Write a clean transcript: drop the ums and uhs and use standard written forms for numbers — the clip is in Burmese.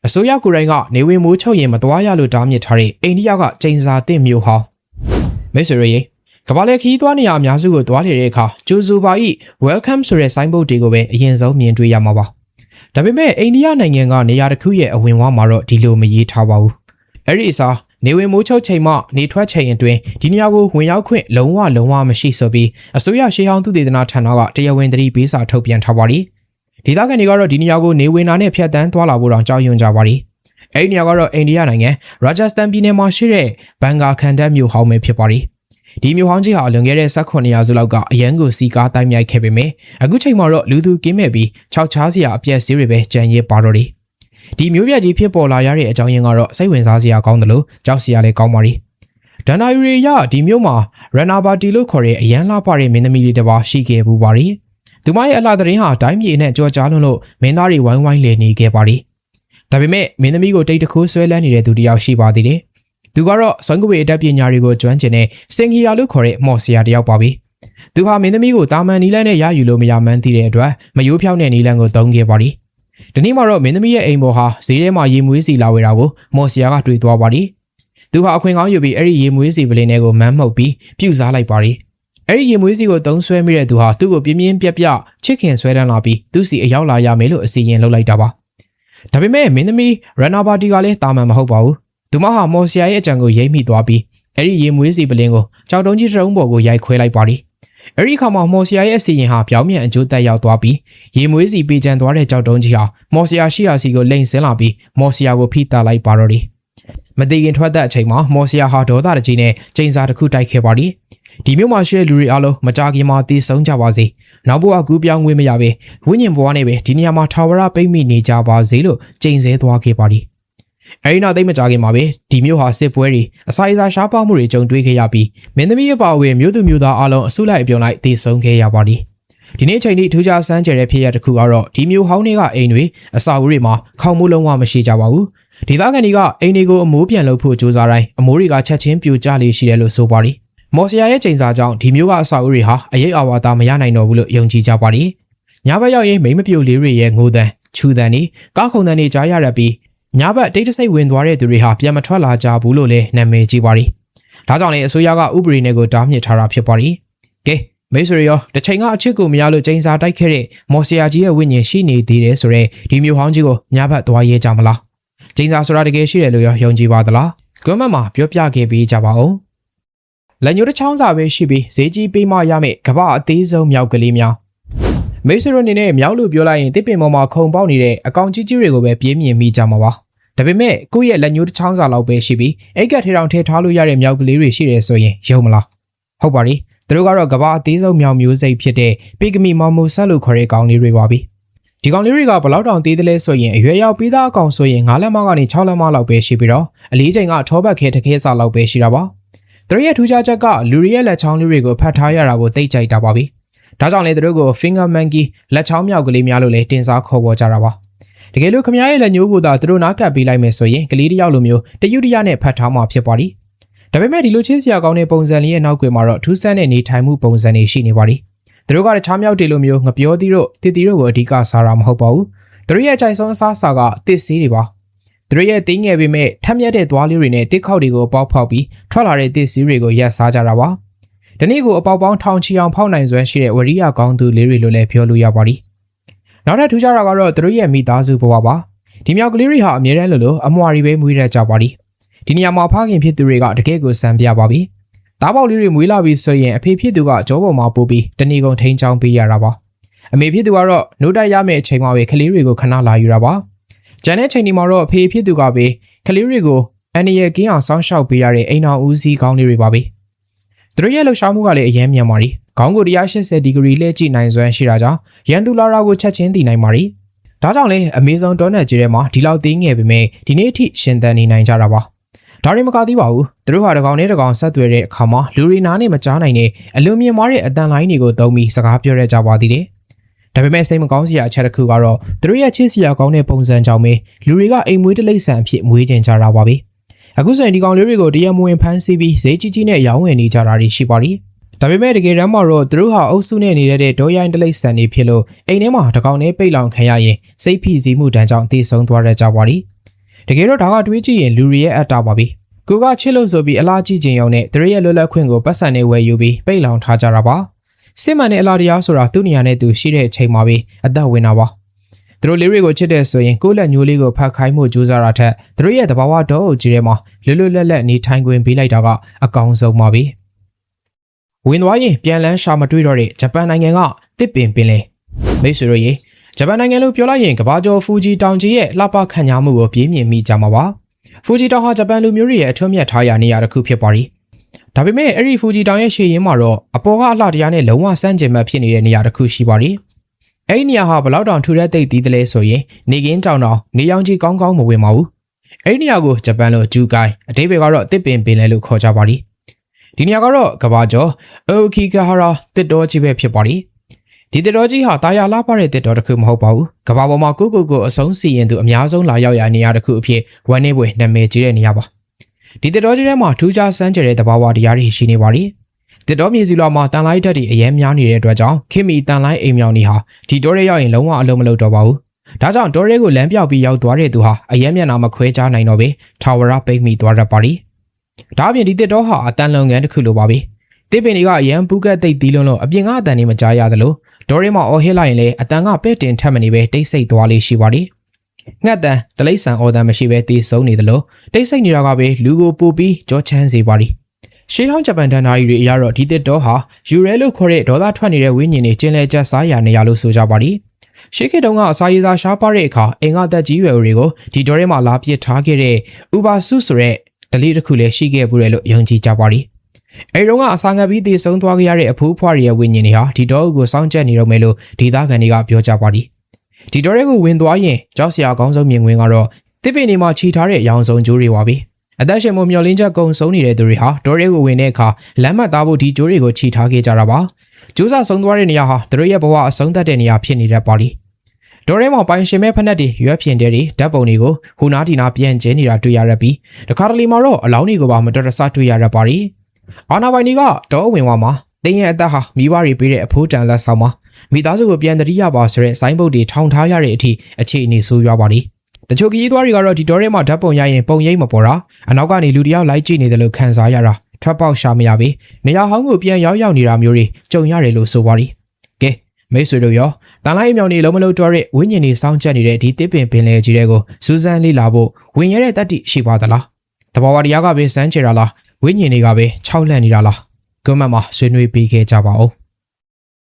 အစိုးရကိုယ်တိုင်ကနေဝင်မိုးချုပ်ရင်မသွားရလို့တားမြစ်ထားတဲ့အိန္ဒိယကကျင်းစာတစ်မျိုးဟောင်းမိတ်ဆွေတို့ရေကမ္ဘာလေခီးသွားနေရအများစုကိုသွားနေတဲ့အခါကျိုးစုပါဤ welcome ဆိုတဲ့ sign board တွေကိုပဲအရင်ဆုံးမြင်တွေ့ရမှာပါဒါပေမဲ့အိန္ဒိယနိုင်ငံကနေရာတစ်ခုရဲ့အဝင်ဝါမှာတော့ဒီလိုမရေးထားပါဘူးအဲ့ဒီအစားနေဝင်မိုးချုပ်ချိန်မှနေထွက်ချိန်အတွင်းဒီနေရာကိုဝင်ရောက်ခွင့်လုံးဝမရှိဆိုပြီးအစိုးရရှေးဟောင်းသုတေသနဌာနကတရားဝင်သတိပေးစာထုတ်ပြန်ထားပါတယ်ဒေသခံတွေကတော့ဒီနေရာကိုနေဝင်နာနဲ့ဖျက်ဆီးသွားလာဖို့တောင်ကြောက်ရွံ့ကြပါတယ်အဲ့ဒီနေရာကတော့အိန္ဒိယနိုင်ငံရာဂျစတန်ပြည်နယ်မှာရှိတဲ့ဘန်ဂါခန်ဒတ်မြို့ဟောင်းပဲဖြစ်ပါတယ်ဒီမြို့ဟောင်းကြီးဟာလွန်ခဲ့တဲ့18ရာစုလောက်ကအရန်ကိုစီကားတိုင်းမြိုက်ခဲ့ပေမဲ့အခုချိန်မှာတော့လူသူကင်းမဲ့ပြီးခြောက်ချားစရာအပြက်စီးတွေပဲကြံရစ်ပါတော့တယ်ဒီမျိုးပြကြီးဖြစ်ပေါ်လာရတဲ့အကြောင်းရင်းကတော့စိတ်ဝင်စားစရာကောင်းတယ်လို့ကြောက်စရာလည်းကောင်းပါရီဒန်နာယူရီရဒီမျိုးမှာရန်နာဘာတီလို့ခေါ်တဲ့အရန်လှပတဲ့မင်းသမီးလေးတစ်ပါးရှိခဲ့ဘူးပါရီသူမရဲ့အလှသတင်းဟာတိုင်းပြည်နဲ့ကြော်ကြားလွန်းလို့မင်းသားတွေဝိုင်းဝိုင်းလည်နေခဲ့ပါရီဒါပေမဲ့မင်းသမီးကိုတိတ်တခိုးဆွဲလန်းနေတဲ့သူတယောက်ရှိပါသေးတယ်သူကတော့စံကွေအတတ်ပညာတွေကိုကျွမ်းကျင်တဲ့စင်ဂီယာလို့ခေါ်တဲ့မော်ဆရာတယောက်ပါပဲသူဟာမင်းသမီးကိုတာမန်နီလန်းနဲ့ရယူလို့မရမှန်းသိတဲ့အတွက်မယိုးဖြောင်းတဲ့နီလန်းကိုသုံးခဲ့ပါရီဒီနေ့မှာတော့မင်းသမီးရဲ့အိမ်ပေါ်ဟာဈေးထဲမှာရေမွေးစီလာဝေတာကိုမော်ဆရာကတွေ့သွားပါရီသူဟာအခွင့်ကောင်းယူပြီးအဲ့ဒီရေမွေးစီပလင်းတွေကိုမန်းမှုတ်ပြီးပြုတ်စားလိုက်ပါရီအဲ့ဒီရေမွေးစီကိုသုံးဆွဲမိတဲ့သူဟာသူ့ကိုပြင်းပြင်းပြက်ပြချစ်ခင်ဆွဲတန်းလာပြီးသူ့စီအရောက်လာရမယ်လို့အစီရင်လုပ်လိုက်တာပါဒါပေမဲ့မင်းသမီးရန်နာဘာတီကလည်းတာမန်မဟုတ်ပါဘူးသူမဟာမော်ဆရာရဲ့အကြံကိုရိပ်မိသွားပြီးအဲ့ဒီရေမွေးစီပလင်းကိုကြောက်တုံးကြီးတုံးပေါ်ကိုရိုက်ခွဲလိုက်ပါရီအဲ့ဒီခါမှာမော်ဆရာရဲ့အစီရင်ဟာပြောင်းပြန်အကျိုးသက်ရောက်သွားပြီးရေမွေးစီပေးချမ်းသွားတဲ့ကြောက်တုံးကြီးဟာမော်ဆရာရှိရာစီကိုလိန်ဆင်းလာပြီးမော်ဆရာကိုဖိတာလိုက်ပါတော့တယ်မသိခင်ထွက်တဲ့အချိန်မှာမော်ဆရာဟာဒေါသတကြီးနဲ့ကျိန်စာတစ်ခုတိုက်ခဲ့ပါရီဒီမျိုးမှာရှိတဲ့လူတွေအားလုံးမကြခင်မှာတည်ဆုံးကြပါစေနောက်ဘဝကူးပြောင်းငွေမရပဲဝိညာဉ်ဘဝနဲ့ပဲဒီနေရာမှာထာဝရပိတ်မိနေကြပါစေလို့ကျိန်ဆဲသွားခဲ့ပါရီအဲဒီနောက်သိမကြခင်မှာပဲဒီမျိုးဟာစစ်ပွဲတွေအစာအစာရှားပါမှုတွေကြုံတွေ့ခဲ့ရပြီးမင်းသမီးအပါအဝင်မျိုးသူမျိုးသားအားလုံးအဆုလိုက်အပြုံလိုက်တည်ဆုံးခဲ့ရပါရီဒီနေ့ချိန်ထိထူးခြားစမ်းကြဲတဲ့ဖြစ်ရတစ်ခုကတော့ဒီမျိုးဟောင်းတွေကအိမ်တွေအစာအုပ်တွေမှာခေါင်းမိုးလုံးဝမရှိကြပါဘူးဒေသခံတွေကအိမ်တွေကိုအမိုးပြန်လုပ်ဖို့ကြိုးစားတိုင်းအမိုးတွေကချက်ချင်းပြိုကျလေရှိတယ်လို့ဆိုပါရီမော်ဆရာရဲ့ချိန်စာကြောင့်ဒီမျိုးကအစာအုပ်တွေဟာအရေးအဝါသားမရနိုင်တော့ဘူးလို့ယုံကြည်ကြပါရီညဘက်ရောက်ရင်မိမပြိုလေးတွေရဲ့ငိုတန်ချူတန်တွေကားခုန်တန်တွေကြားရတတ်ပြီးညဘက်တိတ်တဆိတ်ဝင်သွားတဲ့သူတွေဟာပြန်မထွက်လာကြဘူးလို့လည်းနာမည်ကြီးပါရီဒါကြောင့်လည်းအစိုးရကဥပဒေနဲ့ကိုတားမြစ်ထားတာဖြစ်ပါရီကဲမိတ်ဆွေရောတစ်ချိန်ကအချစ်ကိုမရလို့ချိန်စာတိုက်ခဲ့တဲ့မော်ဆရာကြီးရဲ့ဝိညာဉ်ရှိနေသေးတယ်ဆိုတော့ဒီမျိုးဟောင်းကြီးကိုညဘက်သွားရဲကြမလားချိန်စာဆိုတာတကယ်ရှိတယ်လို့ရောယုံကြည်ပါသလားကွန်မန့်မှာပြောပြခဲ့ပေးကြပါဦးလက်ညှိုးတစ်ချောင်းစာပဲရှိပြီးဈေးကြီးပေးမှရမယ်ကမ္ဘာအသေးဆုံးမြောက်ကလေးများမိတ်ဆွေတို့အနေနဲ့မြောက်လို့ပြောလိုက်ရင်တစ်ပင်ပေါ်မှာခုံပေါက်နေတဲ့အကောင်ကြီးကြီးတွေကိုပဲပြေးမြင်မိကြမှာပါဒါပေမဲ့ကိုယ့်ရဲ့လက်ညှိုးတစ်ချောင်းစာလောက်ပဲရှိပြီးအိတ်ကထဲတောင်ထည့်ထားလို့ရတဲ့မြောက်ကလေးတွေရှိတယ်ဆိုရင်ယုံမလားဟုတ်ပါပြီသူတို့ကတော့ကမ္ဘာအသေးဆုံးမြောက်မျိုးစိတ်ဖြစ်တဲ့ပိဂမီမော်မိုဆက်လို့ခေါ်တဲ့ကောင်လေးတွေပါပြီဒီကောင်လေးတွေကဘလောက်တောင်သေးတယ်လဲဆိုရင်အရွယ်ရောက်ပြီးသားအကောင်ဆိုရင်9လက်မကနေ6လက်မလောက်ပဲရှိပြီးတော့အလေးချိန်ကထောပတ်ခဲတခဲစာလောက်ပဲရှိတာပါသူတို့ရဲ့ထူးခြားချက်ကလူတွေရဲ့လက်ချောင်းလေးတွေကိုဖတ်ထားရတာကိုသိကြိုက်တာပါပြီဒါကြောင့်လေသူတို့ကို finger monkey လက်ချောင်းမြောက်ကလေးများလို့လည်းတင်စားခေါ်ပေါ်ကြတာပါတကယ်လို့ခမရဲ့လက်ညှိုးကိုသာသူတို့နားကပ်ပေးလိုက်မယ်ဆိုရင်ကလေးတစ်ယောက်လိုမျိုးတရွတရနဲ့ဖတ်ထားမှဖြစ်ပါလိဒါပေမဲ့ဒီလိုချင်းစရာကောင်းတဲ့ပုံစံလေးရဲ့နောက်ွယ်မှာတော့ထူးဆန်းတဲ့နေထိုင်မှုပုံစံတွေရှိနေပါလိသူတို့ကတခြားမြောက်တွေလိုမျိုးငပြောသီးတို့တစ်တီတို့ကိုအဓိကစားတာမဟုတ်ပါဘူးသူတို့ရဲ့အကြိုက်ဆုံးအစားအစာကတစ်စီးတွေပါသူတို့ရဲ့တင်းငယ်ပေမဲ့ထက်မြက်တဲ့သွားလေးတွေနဲ့တစ်ခေါက်တွေကိုပေါက်ဖောက်ပြီးထွက်လာတဲ့တစ်စီးတွေကိုရက်စားကြတာပါဒီနေ့ကိုအပေါက်ပေါင်းထောင်ချီအောင်ဖောက်နိုင်စွမ်းရှိတဲ့ဝရိယကောင်းသူလေးတွေလို့လည်းပြောလို့ရပါလိနောက်ထပ်ထူးခြားတာကတော့သူတို့ရဲ့မိသားစုဘဝပါဒီမြောက်ကလေးတွေဟာအမြဲတမ်းလိုအမွှာတွေပဲမွေးရကြပါလိဒီနေရာမှာဖခင်ဖြစ်သူတွေကတကယ့်ကိုစံပြပါပြီသားပေါက်လေးတွေမွေးလာပြီးဆိုရင်အဖေဖြစ်သူကကြောပေါ်မှာပို့ပြီးတဏီကုံထိန်းချောင်းပေးရတာပါအမေဖြစ်သူကတော့နှုတ်တိုက်ရမယ့်အချိန်မှာပဲကလေးတွေကိုခဏလာယူတာပါကျန်တဲ့ချိန်ဒီမှာတော့အဖေဖြစ်သူကပဲကလေးတွေကိုအန်နီရဲ့ကင်းအောင်စောင့်ရှောက်ပေးရတဲ့အိမ်တော်ဦးစီးကောင်းလေးတွေပါပဲသူတို့ရဲ့လှုပ်ရှားမှုကလည်းအရင်မြန်ပါရီခေါင်းကို180ဒီဂရီလှည့်ကြည့်နိုင်စွမ်းရှိတာကြောင့်ရန်သူလာရာကိုချက်ချင်းတည်နိုင်ပါရီဒါကြောင့်လည်းအမေဇုန်တောနယ်ကြီးထဲမှာဒီလောက်သေးငယ်ပေမဲ့ဒီနေ့အထိရှင်သန်နေနိုင်ကြတာပါဒါရင်မကသေးပါဘူးသူတို့ဟာတကောင်နဲ့တကောင်ဆက်သွယ်တဲ့အခါမှာလူတွေနားနဲ့မကြားနိုင်တဲ့အလွန်မြင့်မားတဲ့အတန်လိုင်းတွေကိုသုံးပြီးစကားပြောရကြပါသေးတယ်ဒါပေမဲ့စိတ်မကောင်းစရာအချက်တစ်ခုကတော့သူတို့ရဲ့ချစ်စရာကောင်းတဲ့ပုံစံကြောင့်ပဲလူတွေကအိမ်မွေးတလိမ့်ဆန်အဖြစ်မွေးကျင်ကြတာပါပဲအခုဆိုရင်ဒီကောင်လေးတွေကိုတရားမဝင်ဖမ်းဆီးပြီးဈေးကြီးကြီးနဲ့ရောင်းဝယ်နေကြတာရှိပါလိဒါပေမဲ့တကယ်တမ်းမှာတော့သူတို့ဟာအုပ်စုနဲ့နေတဲ့ဒေါ်ရိုင်းတလိမ့်ဆန်နေဖြစ်လို့အိမ်ထဲမှာတကောင်နဲ့ပိတ်လောင်ခံရရင်စိတ်ဖိစီးမှုတန်းကြောင့်တည်ဆုံသွားရကြပါလိ တကယ်တော့ဒါကတွေးကြည့်ရင်လူတွေရဲ့အတ္တပါပဲကိုကချစ်လို့ဆိုပြီးအလားကြည့်ခြင်းရောက်နဲ့သူတို့ရဲ့လွတ်လပ်ခွင့်ကိုပတ်စံနဲ့ဝယ်ယူပြီးပိတ်လောင်ထားကြတာပါစစ်မှန်တဲ့အလားတရားဆိုတာသူ့နေရာနဲ့သူရှိတဲ့အချိန်မှာပဲအသက်ဝင်တာပါသူတို့လေးတွေကိုချစ်တဲ့ဆိုရင်ကိုယ့်လက်ညှိုးလေးကိုဖတ်ခိုင်းမှုကြိုးစားတာထက်သူတို့ရဲ့သဘာဝတော်အုပ်ကြီးထဲမှာလွတ်လွတ်လပ်လပ်နေထိုင်ခွင့်ပေးလိုက်တာကအကောင်းဆုံးပါပဲဝင်သွားရင်ပြန်လန်းရှာမတွေ့တော့တဲ့ဂျပန်နိုင်ငံကတစ်ပင်ပင်လေမိတ်ဆွေတို့ရေဂျပန်နိုင်ငံလို့ပြောလိုက်ရင်ကမ္ဘာကျော်ဖူဂျီတောင်ကြီးရဲ့လှပခန့်ညားမှုကိုပြင်းပြင်းမိကြမှာပါဖူဂျီတောင်ဟာဂျပန်လူမျိုးတွေရဲ့အထွတ်မြတ်ထားရာနေရာတစ်ခုဖြစ်ပါရီဒါပေမဲ့အဲ့ဒီဖူဂျီတောင်ရဲ့ရှေ့ရင်းမှာတော့အပေါ်ကအလှတရားနဲ့လုံးဝစမ်းကြင်မဲ့ဖြစ်နေတဲ့နေရာတစ်ခုရှိပါရီအဲ့ဒီနေရာဟာဘလောက်တောင်ထူတဲ့သိပ်သီးတလဲဆိုရင်နေကင်းတောင်တောင်နေရောင်ကြီးကောင်းကောင်းမဝင်ပါဘူးအဲ့ဒီနေရာကိုဂျပန်လိုဂျူကိုင်အတိတ်ဘယ်ကတော့တစ်ပင်ပင်လဲလို့ခေါ်ကြပါရီဒီနေရာကတော့ကဘာကျော်အိုကီဂါဟာရာတစ်တော်ကြီးပဲဖြစ်ပါရီဒီတစ်တော်ကြီးဟာတာယာလာပါတဲ့တစ်တော်တစ်ခုမဟုတ်ပါဘူးကဘာပေါ်မှာကိုအဆုံးစီရင်သူအများဆုံးလာရောက်ရာနေရာတစ်ခုအဖြစ်ဝမ်းနေပွဲနာမည်ကြီးတဲ့နေရာပါဒီတစ်တော်ကြီးထဲမှာထူးခြားစမ်းကြဲတဲ့သဘာဝတရားတွေရှိနေပါရီတစ်တော်မြေစီလွာမှာတန်လိုက်ဓာတ်တွေအများများနေတဲ့အတွက်ကြောင့်ခင်မီတန်လိုက်အိမ်မြောင်နေဟာဒီတော်ရဲရောက်ရင်လုံးဝအလုံးမလုံးတော့ပါဘူးဒါကြောင့်တော်ရဲကိုလမ်းပြောက်ပြီးရောက်သွားတဲ့သူဟာအယမ်းမျက်နှာမခွဲခြားနိုင်တော့ပဲထာဝရပိတ်မိသွားတတ်ပါရီဒါအပြင်ဒီတစ်တော်ဟာအတန်လုံငန်းတစ်ခုလိုပါပဲတစ်ပင်တွေကအယမ်းပူးကတ်သိပ်သီးလုံးလို့အပြင်ကအတန်တွေမကြားရသလိုဒေါ်ရဲမှာအော်ဟစ်လိုက်ရင်လည်းအတန်ကပဲ့တင်ထက်မနေပဲတိတ်ဆိတ်သွားလေးရှိပါသည်ငှက်တန်တလိษံအော်တန်မရှိပဲတီးဆုံးနေသလိုတိတ်ဆိတ်နေတာကပဲလူကိုပို့ပြီးကြောချမ်းစေပါသည်ရှေးဟောင်းဂျပန်တန်နာရီတွေအရတော့ဒီတစ်တော်ဟာယူရဲလို့ခေါ်တဲ့ဒေါသထွက်နေတဲ့ဝိညာဉ်တွေကျင်းလဲကျက်စားရနေရလို့ဆိုကြပါသည်ရှေးခေတ်တုန်းကအစာရည်စာရှားပါတဲ့အခါအင်္ဂါသက်ကြီးရွယ်တွေကိုဒီဒေါ်ရဲမှာလာပစ်ထားခဲ့တဲ့ဥပါစုဆိုတဲ့ဒလီတစ်ခုလည်းရှိခဲ့ဘူးတယ်လို့ယုံကြည်ကြပါသည်အဲဒီတော့ကအစာငတ်ပြီးတည်ဆုံးသွားကြရတဲ့အဖိုးဖွားရဲ့ဝိညာဉ်တွေဟာဒီတော့ကိုစောင့်ကြက်နေတော့မယ်လို့ဒေသခံတွေကပြောကြပါသည်ဒီတော့ကိုဝင်သွားရင်ကြောက်စရာအကောင်းဆုံးမြင်ကွင်းကတော့တစ်ပင်တွေမှာခြိထားတဲ့အယောင်ဆုံးကျိုးတွေပါပဲအသက်ရှင်မှုမျောလင်းချက်ကုံဆုံးနေတဲ့သူတွေဟာဒေါ်ရဲကိုဝင်တဲ့အခါလမ်းမသားဖို့ဒီကျိုးတွေကိုခြိထားခဲ့ကြတာပါကျိုးစားဆုံးသွားတဲ့နေရာဟာသူတို့ရဲ့ဘဝအဆုံးသတ်တဲ့နေရာဖြစ်နေတတ်ပါသည်ဒေါ်ရဲမှာပိုင်ရှင်မဲ့ဖက်နှက်တွေရွက်ဖြင်တဲ့တွေဓာတ်ပုံတွေကိုဟိုနားဒီနာပြန်ကျဲနေတာတွေ့ရရပြီးတခါတလေမှာတော့အလောင်းတွေကိုပါမတော်တဆတွေ့ရတတ်ပါသည်အာနာပိုင်တွေကတောဝင်ဝါမှာတင်းရဲ့အသက်ဟာမိဘတွေပေးတဲ့အဖိုးတန်လက်ဆောင်မှာမိသားစုကိုပြန်တတိယပါဆိုတဲ့ဆိုင်းဘုတ်တွေထောင်ထားရတဲ့အထိအခြေအနေဆိုးရွားပါသည်တချို့ခရီးသွားတွေကတော့ဒီတော်ရဲမှာဓာတ်ပုံရရင်ပုံရိပ်မပေါ်တာအနောက်ကနေလူတယောက်လိုက်ကြည့်နေတယ်လို့ခံစားရတာထွက်ပေါက်ရှာမရပြီနေရာဟောင်းကိုပြန်ရောက်နေတာမျိုးတွေကြုံရတယ်လို့ဆိုပါသည်ကဲမိတ်ဆွေတို့ရောတန်လိုက်အမြောင်တွေလုံးမလုံးတော့တဲ့ဝိညာဉ်တွေစောင့်ကြက်နေတဲ့ဒီတစ်ပင်ပင်လေကြီးတွေကိုစူးစမ်းလေ့လာဖို့ဝင်ရတဲ့တတ္တိရှိပါသလားတဘာဝတရားကပဲစမ်းချေတာလားဝိညာဉ်တွေကပဲ၆လန့်နေတာလားကွန်မန့်မှာဆွေးနွေးပေးခဲ့ကြပါဦး